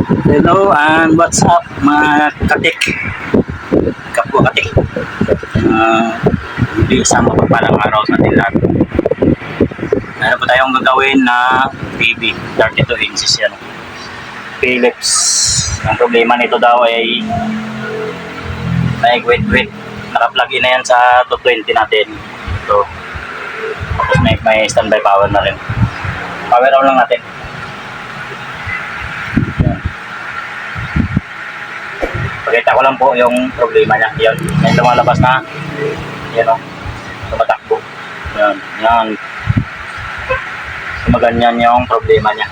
Hello and what's up mga katik, kapwa katik. Hindi isang mapagpalang araw sa ating lahat. Meron po tayong gagawin na TV 32 inches yan, Philips. Ang problema nito daw ay wait, naka-plug in na yan sa 220 natin. So, tapos may standby power na rin. Power on lang natin. Pakita ko lang po yung problema niya. Yan, may lumalabas na. Yan o. Tumatakbo. Yan. Gumaganyan yung problema niya.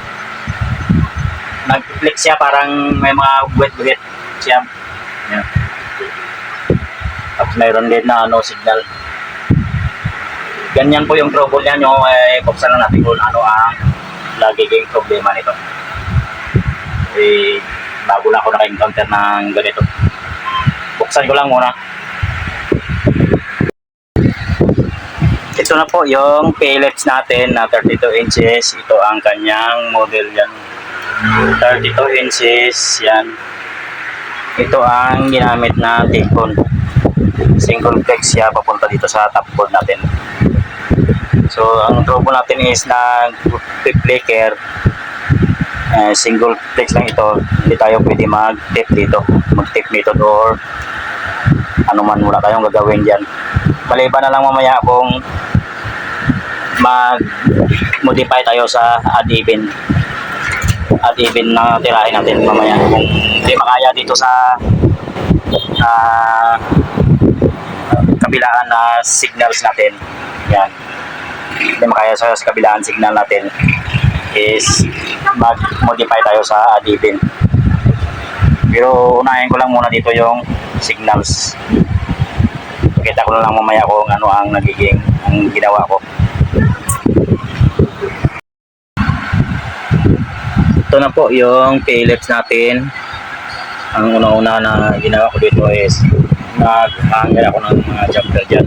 Nag-click siya, parang may mga buwet-buwet siya. Yan. Tapos mayroon din na signal. Ganyan po yung trouble niya nyo. Buksan lang natin kung ano ang lagiging problema nito. Bago na ako naka-encounter ng ganito. Buksan ko lang muna. Ito na po yung Philips natin na 32 inches. Ito ang kanyang model yan. 32 inches yan. Ito ang ginamit na T-con. Single flex siya papunta dito sa top board natin. So ang trouble natin is nag-flicker. Single flex lang ito, hindi tayo pwede mag-tip dito, mag-tip nito or ano man, wala tayong gagawin dyan. Maliban na lang mamaya kung mag-modify tayo sa ad-even na tirahin natin mamaya. Kung hindi makaya dito sa kabilaan na signals natin, yan, hindi makaya sa kabilaan signal natin, is mag-modify tayo sa ad-even. Pero unahin ko lang muna dito yung signals. Pakita ko na lang mamaya kung ano ang nagiging ang ginawa ko. Ito na po yung Philips natin. Ang una-una na ginawa ko dito is nag-hanger ako ng mga jumper dyan,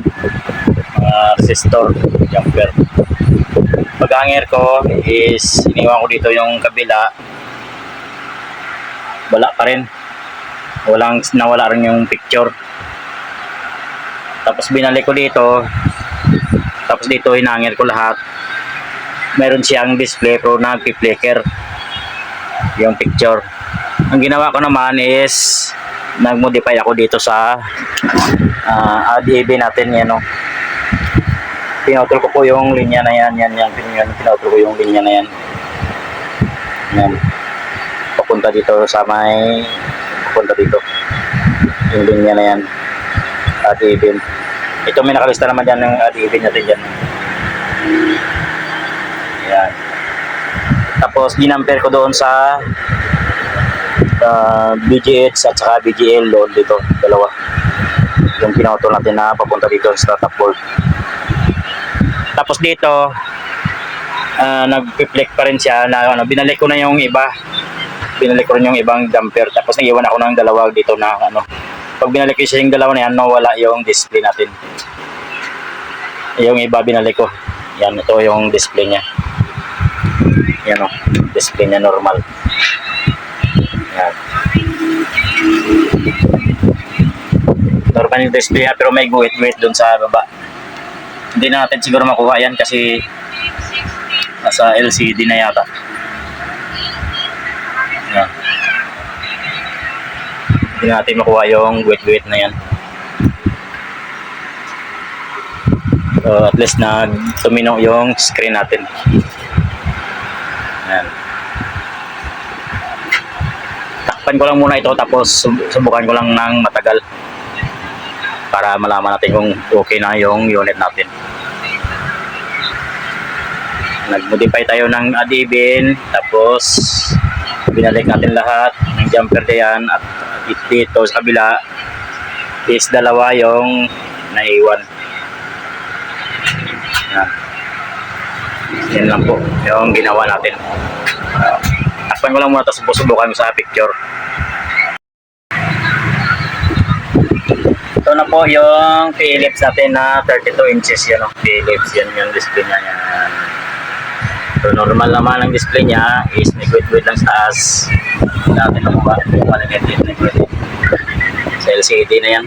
mga resistor jumper. Pag-hanger ko is iniwan ko dito yung kabila, wala pa rin, nawala rin yung picture. Tapos binalik ko dito, tapos dito hinhanger ko lahat. Meron siyang display pero nagpi-flicker yung picture. Ang ginawa ko naman is nag-modify ako dito sa ad-even natin yan, pinutol ko po yung linya na yan, pinutol ko yung linya na yan. Yan. Papunta dito sa papunta dito. Yung linya na yan. Ad-even. Ito may nakalista naman dyan ng ad-even natin dyan. Yan. Tapos ginamper ko doon sa BGH at saka BGL doon dito, dalawa. Yung pinutol natin na papunta dito sa top board. Tapos dito nag-reflect pa rin siya na binalik ko na yung iba. Binalik ko rin yung ibang damper. Tapos nag-iwan ako ng dalawa dito na pag binalik ko yung dalawa na yan, nawala yung display natin. Yung iba binalik ko. Yan, ito yung display niya. Yan display niya normal. Yan. Normal yung display niya pero may guhit-guhit dun sa baba. Hindi na natin siguro makuha yan kasi nasa LCD na yata. Yan. Hindi na natin makuha yung guhit-guhit na yan. So at least tumino yung screen natin. Yan. Takpan ko lang muna ito tapos subukan ko lang ng matagal para malaman natin kung okay na yung unit natin. Nag-modify tayo ng ad-even, tapos binalik natin lahat ng jumper diyan at dito sa kabila is dalawa yung naiwan. Yan lang po yung ginawa natin. Takpan ko lang muna tapos subukan mo sa picture. Ito na po yung Philips natin na 32 inches yan, Philips, yan yung display niya yan. So normal naman ang display niya is may guhit-guhit lang sa taas. natin nakuha. Yung maliliit din na pwede. Sa LCD na yan.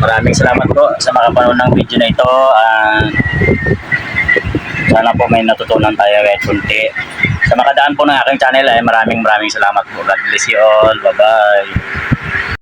Maraming salamat po sa makapanood ng video na ito. Sana po may natutunan tayo kahit kunti. Sa makadaan po ng aking channel ay maraming salamat po. God bless you all. Bye-bye.